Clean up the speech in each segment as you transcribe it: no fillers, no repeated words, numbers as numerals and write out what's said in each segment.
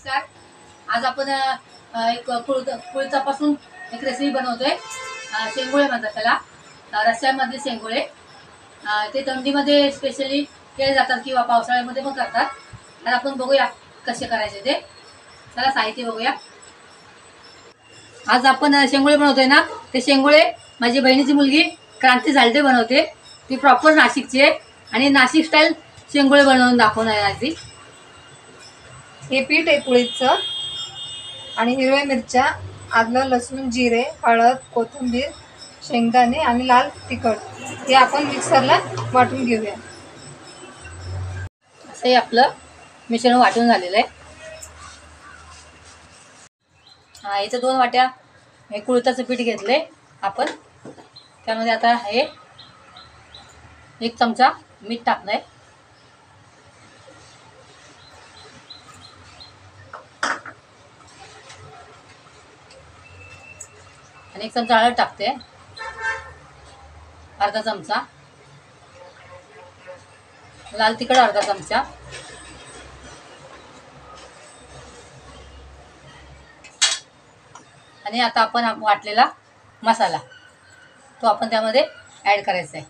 नमस्कार. आज आपण एक कुळथापासून एक रेसिपी बनवतोय. शेंगोळे म्हणतात त्याला, रस्स्यामधले शेंगोळे. ते थंडीमध्ये स्पेशली केले जातात किंवा पावसाळ्यामध्ये पण करतात. तर आपण बघूया कसे करायचे ते. चला साहित्य बघूया. आज आपण शेंगोळे बनवतोय ना, ते शेंगोळे माझी बहिणीची मुलगी क्रांती झालटे बनवते. ती प्रॉपर नाशिकची आहे आणि नाशिक स्टाईल शेंगोळे बनवून दाखवणार आहे ती. हे पीठ आहे कुळीचं आणि हिरव्या मिरच्या, आलं लसूण जिरे, हळद, कोथिंबीर, शेंगदाणे आणि लाल तिखट हे आपण मिक्सरला वाटून घेऊया. असं हे आपलं मिश्रण वाटून झालेलं आहे. इथं 2 वाट्या हे कुळथाचं पीठ घेतलंय आपण. त्यामध्ये आता हे 1 चमचा मीठ टाकलंय. आणि 1 चमचा हळद टाकते, अर्धा चमचा लाल तिखट, अर्धा चमचा आणि आता आपण वाटलेला मसाला तो आपण त्यामध्ये ॲड करायचा आहे.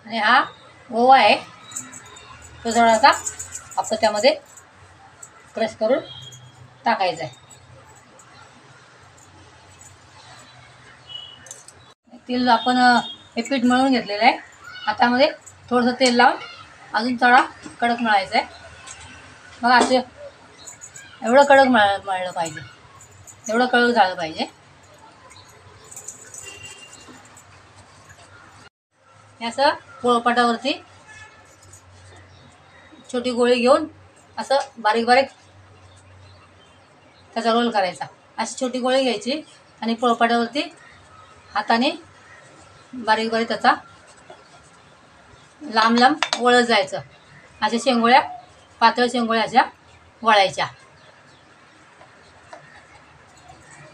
आणि हा ओवा आहे, तो थोडासा आपण त्यामध्ये क्रश करून टाकायचा आहे. तेल आपण हे पीठ मळून घेतलेलं आहे. हातामध्ये थोडंसं तेल लावून अजून थोडा कडक मळायचा आहे. मग असे एवढं कडक मळलं पाहिजे, एवढं कडक झालं पाहिजे. हे असं पोळपाटावरती छोटी गोळी घेऊन असं बारीक बारीक त्याचा रोल करायचा. अशी छोटी गोळी घ्यायची आणि पोळपाटावरती हाताने बारीक बारीक त्याचा लांब लांब वळत जायचं. अशा शेंगोळ्या, पातळ शेंगोळ्या अशा वळायच्या.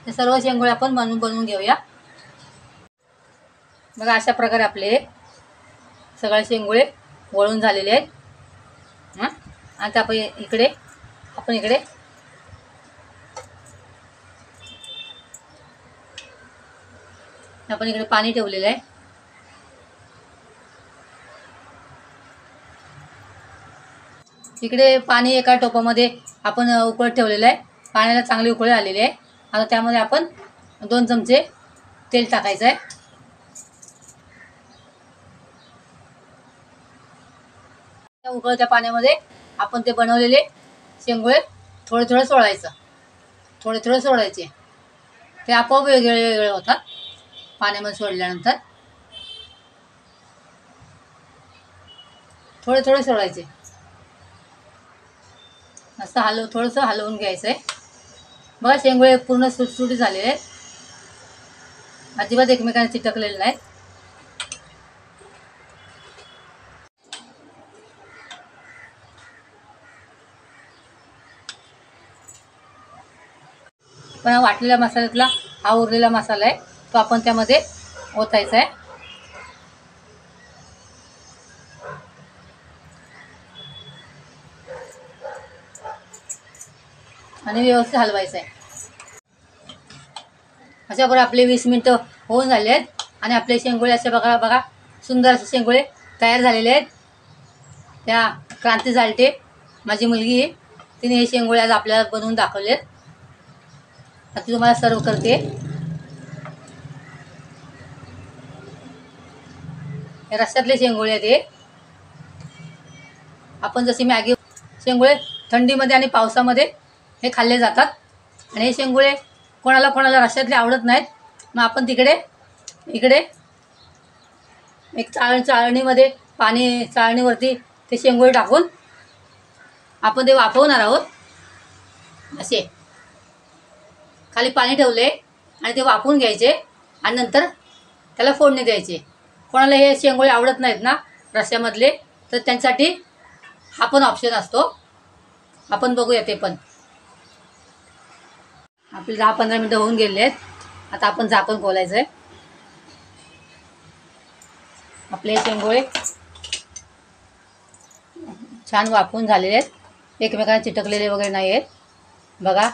हे सर्व शेंगोळे आपण बनवून घेऊया. बघा अशा प्रकारे आपले सगळे शेंगोळे वळून झालेले आहेत. आता आपण इकडे पाणी ठेवलेलं आहे. इकडे पाणी एका टोपामध्ये आपण उकळत ठेवलेलं आहे. पाण्याला चांगली उकळी आलेली आहे. आता त्यामध्ये आपण 2 चमचे तेल टाकायचं आहे. त्या उकळत्या पाण्यामध्ये आपण ते बनवलेले शेंगोळे थोडे थोडे सोडायचे. ते आपोआप वेगळे होतात पाण्यामध्ये सोडल्यानंतर. थोडे सोडायचे. असं थोडंसं हलवून घ्यायचं आहे. बघा शेंगोळे पूर्ण सुटसुटी झालेले आहेत, अजिबात एकमेकांना चिटकलेले नाहीत. पण वाटलेल्या मसाल्यातला हा उरलेला मसाला आहे, तो आपण त्यामध्ये ओतायचा आहे. आणि व्यवस्थित हलवायचं आहे. अशा बरोबर आपले 20 मिनटं होऊन झाले आहेत आणि आपले शेंगोळे असे बघा सुंदर असे शेंगोळे तयार झालेले आहेत. त्या क्रांती झालटे माझी मुलगी आहे, तिने हे शेंगोळे आज आपल्याला बनवून दाखवले आहेत. आता तुम्हाला सर्व करते. हे रस्स्यातले शेंगोळे आहेत. हे आपण जशी मॅगी शेंगोळे थंडीमध्ये आणि पावसामध्ये हे खाल्ले जातात. आणि हे शेंगोळे कोणाला रस्स्यातले आवडत नाहीत. मग आपण इकडे एक चाळणीमध्ये चाळणीवरती ते शेंगोळे टाकून आपण ते वाफवणार आहोत. असे खाली पाणी ठेवले आणि ते वाफवून घ्यायचे आणि नंतर त्याला फोडणी द्यायचे. कोणाला हे शेंगोळे आवडत नाहीत ना रस्स्यामधले, तर त्यांच्यासाठी हा पण ऑप्शन असतो. आपण बघूया ते पण. आपले 10-15 मिनटं होऊन गेले आहेत. आता आपण झाकण खोलायचं आहे. आपले शेंगोळे छान वाफवून झालेले आहेत, एकमेकांना चिटकलेले वगैरे नाही आहेत बघा.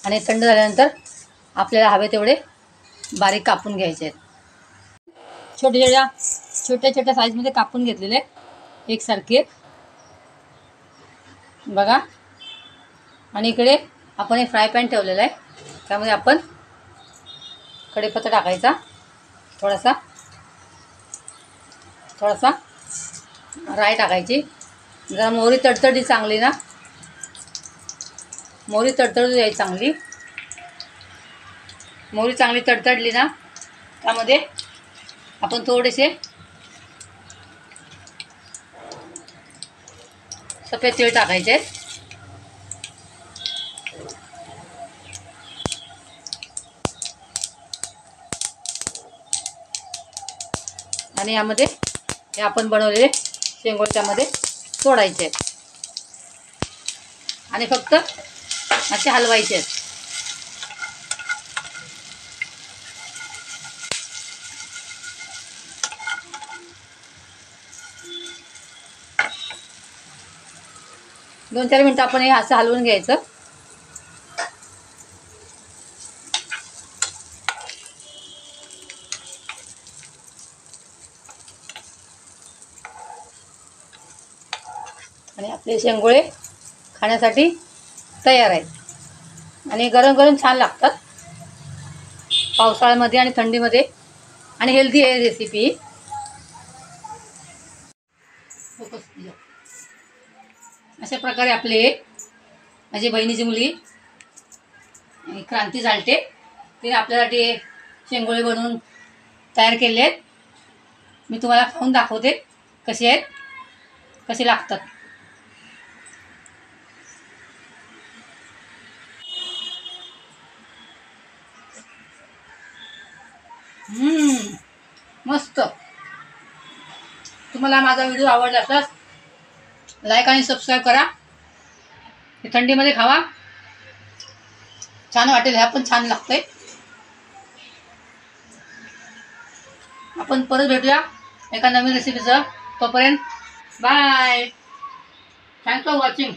आणि थंड झाल्यानंतर आपल्याला हवे तेवढे बारीक कापून घ्यायचे आहेत. छोट्या छोट्या साईजमध्ये कापून घेतलेले एकसारखे बघा. आणि इकडे आपण एक फ्राय पॅन ठेवलेला आहे, त्यामध्ये आपण कढीपत्ता टाकायचा, थोडासा राई टाकायची. जरा मोहरी तडतडली चांगली ना, मोहरी तडतडू द्यायची चांगली. मोहरी चांगली तडतडली ना, त्यामध्ये आपण थोडेसे सफेद तीळ टाकायचे. आणि यामध्ये हे आपण बनवलेले शेंगोळे त्यामध्ये सोडायचे आणि फक्त असे हलवायचे. 2-4 मिनटं आपण हे असं हलवून घ्यायचं. आणि आपले शेंगोळे खाण्यासाठी तयार आहेत आणि गरम गरम छान लागतात पावसाळ्यामध्ये आणि थंडीमध्ये, आणि हेल्दी आहे रेसिपी. अशा प्रकारे आपले माझी बहिणीची मुली क्रांती झालटे तिने आपल्यासाठी शेंगोळे बनवून तयार केले आहेत. मी तुम्हाला खाऊन दाखवते कसे आहेत, कसे लागतात. मस्त. तुम्हाला माझा व्हिडिओ आवडला असल्यास लाईक आणि सबस्क्राईब करा. हे थंडीमध्ये खावा, छान वाटेल. ह्या पण छान लागतंय. आपण परत भेटूया एका नवीन रेसिपीसह. तोपर्यंत बाय. Thanks for watching.